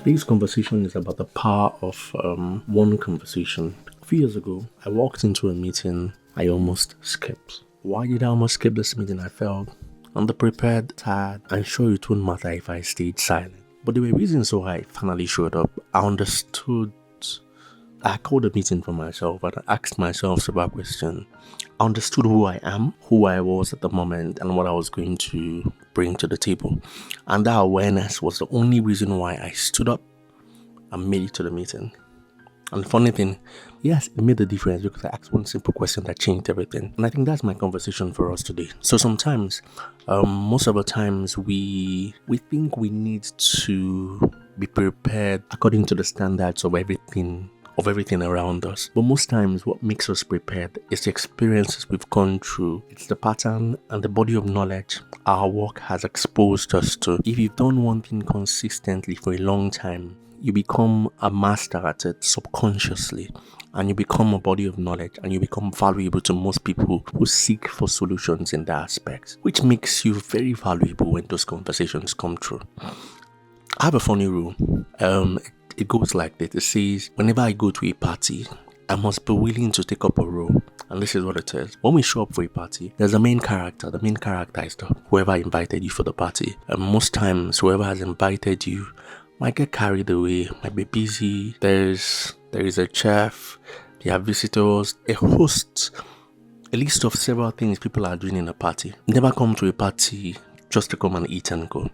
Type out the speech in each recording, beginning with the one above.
Today's conversation is about the power of one conversation. A few years ago, I walked into a meeting I almost skipped. Why did I almost skip this meeting? I felt underprepared, tired, and sure it wouldn't matter if I stayed silent. But there were reasons why I finally showed up. I called a meeting for myself and I asked myself several questions. I understood who I am, who I was at the moment, and what I was going to bring to the table. And that awareness was the only reason why I stood up and made it to the meeting. And the funny thing, yes, it made a difference because I asked one simple question that changed everything. And I think that's my conversation for us today. So sometimes, most of the times, we think we need to be prepared according to the standards of everything around us. But most times what makes us prepared is the experiences we've gone through. It's the pattern and the body of knowledge our work has exposed us to. If you've done one thing consistently for a long time, you become a master at it subconsciously, and you become a body of knowledge, and you become valuable to most people who seek for solutions in that aspect, which makes you very valuable when those conversations come through. I have a funny rule. It goes like this. It says, whenever I go to a party, I must be willing to take up a role. And this is what it says. When we show up for a party, there's a main character. The main character is whoever invited you for the party. And most times, whoever has invited you might get carried away, might be busy. There is a chef, there are visitors, a host, a list of several things people are doing in a party. Never come to a party just to come and eat and go.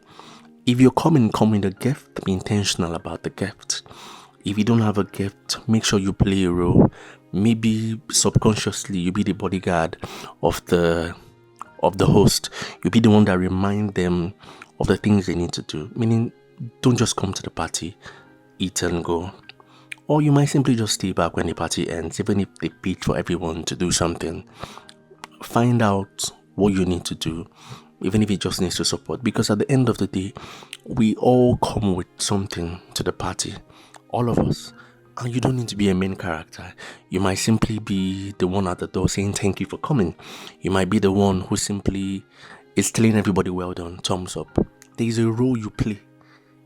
If you're coming, come with a gift, be intentional about the gift. If you don't have a gift, make sure you play a role. Maybe subconsciously you be the bodyguard of the host. You be the one that remind them of the things they need to do. Meaning, don't just come to the party, eat and go. Or you might simply just stay back when the party ends, even if they paid for everyone to do something. Find out what you need to do, even if it just needs to support, because at the end of the day, we all come with something to the party, all of us. And you don't need to be a main character. You might simply be the one at the door saying thank you for coming. You might be the one who simply is telling everybody well done, thumbs up. There is a role you play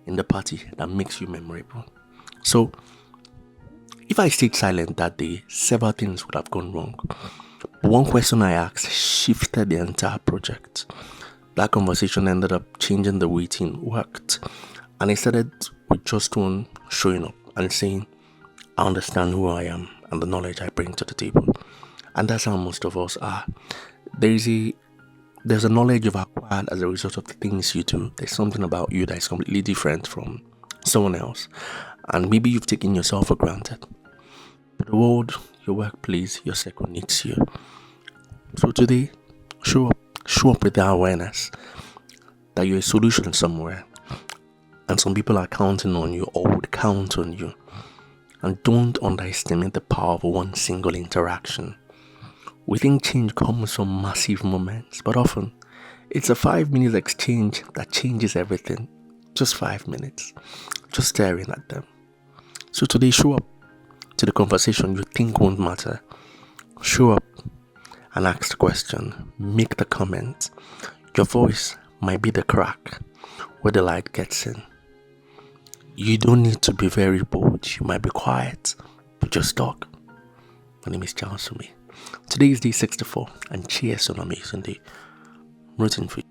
in the party that makes you memorable. So if I stayed silent that day, several things would have gone wrong. But one question I asked shifted the entire project. That conversation ended up changing the way it worked. And I started with just one showing up and saying, I understand who I am and the knowledge I bring to the table. And that's how most of us are. There's a knowledge you've acquired as a result of the things you do. There's something about you that is completely different from someone else. And maybe you've taken yourself for granted. But the world, your workplace, your circle needs you. So today, show up with the awareness that you're a solution somewhere. And some people are counting on you or would count on you. And don't underestimate the power of one single interaction. We think change comes from massive moments, but often it's a 5-minute exchange that changes everything. Just 5 minutes, just staring at them. So today, show up to the conversation you think won't matter. Show up and ask the question. Make the comment. Your voice might be the crack where the light gets in. You don't need to be very bold. You might be quiet, but just talk. My name is Charles Sumi. Today is day 64, and cheers on an amazing day. I'm rooting for you.